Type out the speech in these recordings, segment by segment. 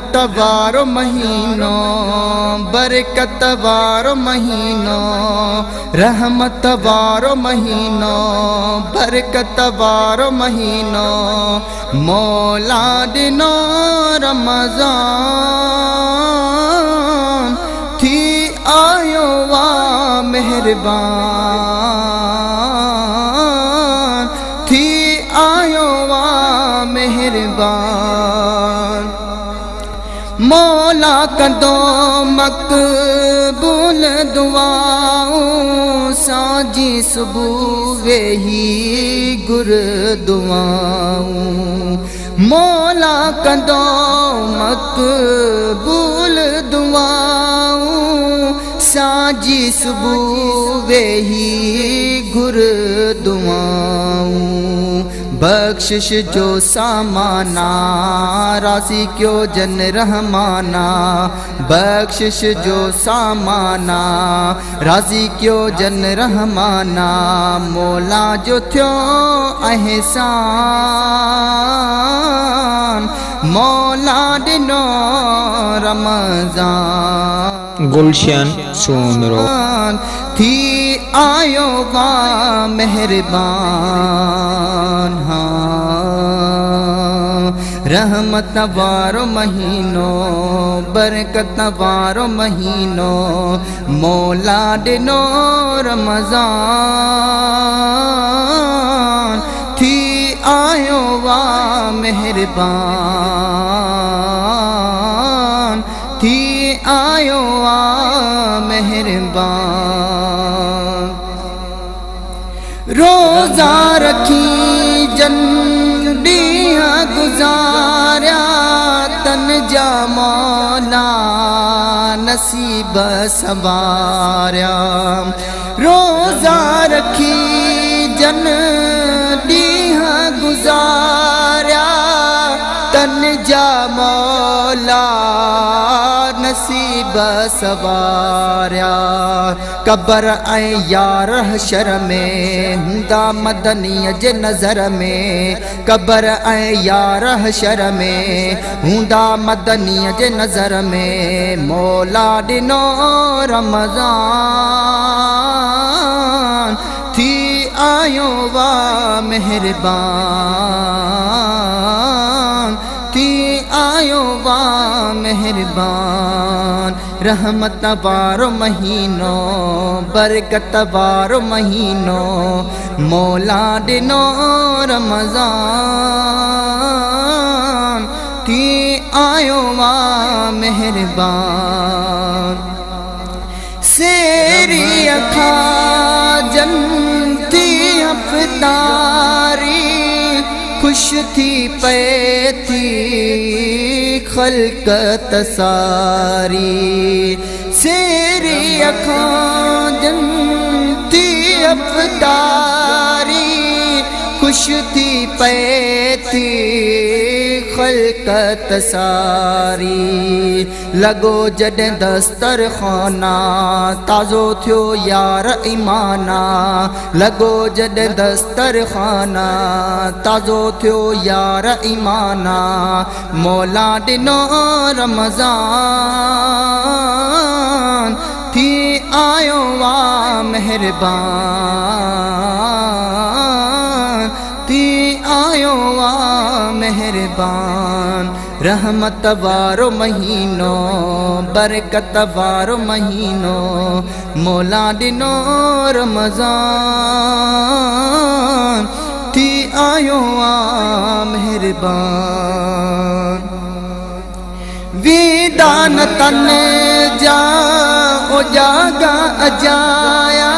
रहमत वारो महीनो, बरकत वारो महीनो, रहमत वारो महीनो, बरकत वारो महीनो, मौला दिनो रमज़ान थी आयो वा मेहरबान, थी आयो वा मेहरबान। मौला कंदो मक़बूल दुआऊं, सांझी सुबुह वेही गुर दुआऊं। मौला कंदो मक़बूल दुआऊं, सांझी सुबुह वेही गुर दुआऊं। बख्शिश जो सामाना राज़ी क्यों जन रहमाना, बख्शिश जो सामाना राज़ी क्यों जन रहमाना, मौला जो थियो एहसान, मौला दिनो रमज़ान। गुलशन सोमरो थी आयो वा मेहरबान। हाँ रहमत वारो महीनो, बरकत वारो महीनो, मौला दिनो रमज़ान थी आयो वा मेहरबान, थी आयो वा मेहरबान। रोज़ा रखी जन ॾींहं गुज़ारिया, तन जा मौला नसीब संवारिया। रोज़ा रखी जन ॾींहं गुज़ारिया, तन जा मौला नसीब सवारिया। कबर ऐं यार हशर में हूंदा मदनीअ जे नज़र में, कबर ऐं यार हशर में हूंदा मदनीअ जे नज़र में, मौला ॾिनो रमज़ान थी आयो वा मेहरबान, थी आयो वा मेहरबान। रहमत वारो महीनो, बरकत वारो महीनो, मौला ॾिनो रमज़ान थी आयो वा मेहरबान। सेरी अखा जंती अफ़तारी, खुश थी पे थी ख़ल्क़त सारी। सेरी अखां जंती अफ़तारी, खुश थी पे थी ख़ल्क़त सारी। लगो जॾहिं दस्तरखाना ताज़ो थियो यार ईमाना, लगो जॾहिं दस्तरखाना ताज़ो थियो यार ईमाना, मौला ॾिनो रमज़ान थी आयो वा मेहरबान, थी आयो वा मेहरबान। रहमत वारो महीनो, बरकत वारो महीनो, मौला ॾिनो रमज़ान थी आयो वा मेहरबान। वीदान तन जा ओ जागा अजाया,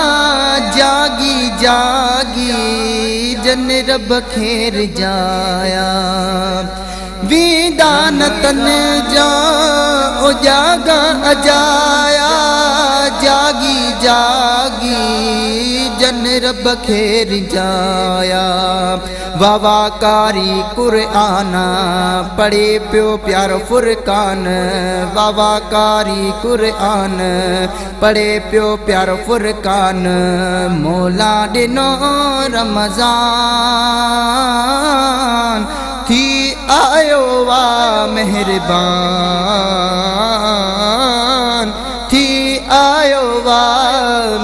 जागी जागी जन रब खेर जाया। वीदान तन जा ओ जागा अजाया, जागी जागी जन रब खेर जाया। वावाकारी कुरान पढ़े पियो प्यारो फुरकान, वावाकारी कुरान पढ़े पियो प्यारो फुरकान, मौला ॾिनो रमज़ान थी आयो वा मेहरबान थी आयो वा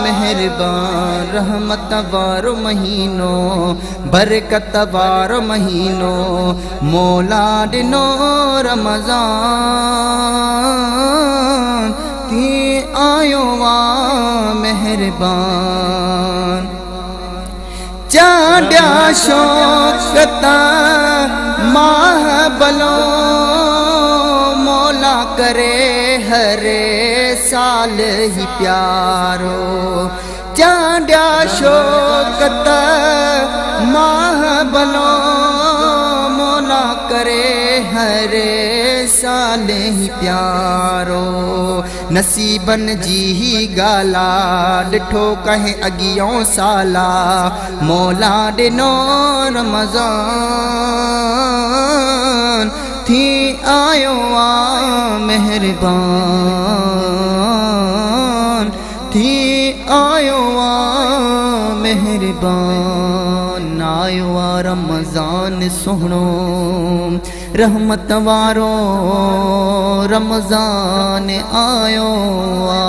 मेहरबान रहमत वारो महीनो बरकत वारो महीनो मौला दिनो रमजान थी आयो वा मेहरबान चांड्या शौकता माह बलो मौला करे हरे साल ही प्यारो चांड्या शौकत माह बलो मौला करे हरे साल ही प्यारो नसीबन जी ही गाला डिठो कहे अगियों साला मौला दिनो रमजान थी आयो आ मेहरबान थी आयो आ मेहरबान आयो आ रमजान सुहणो रहमत वारो रमजान आयो आ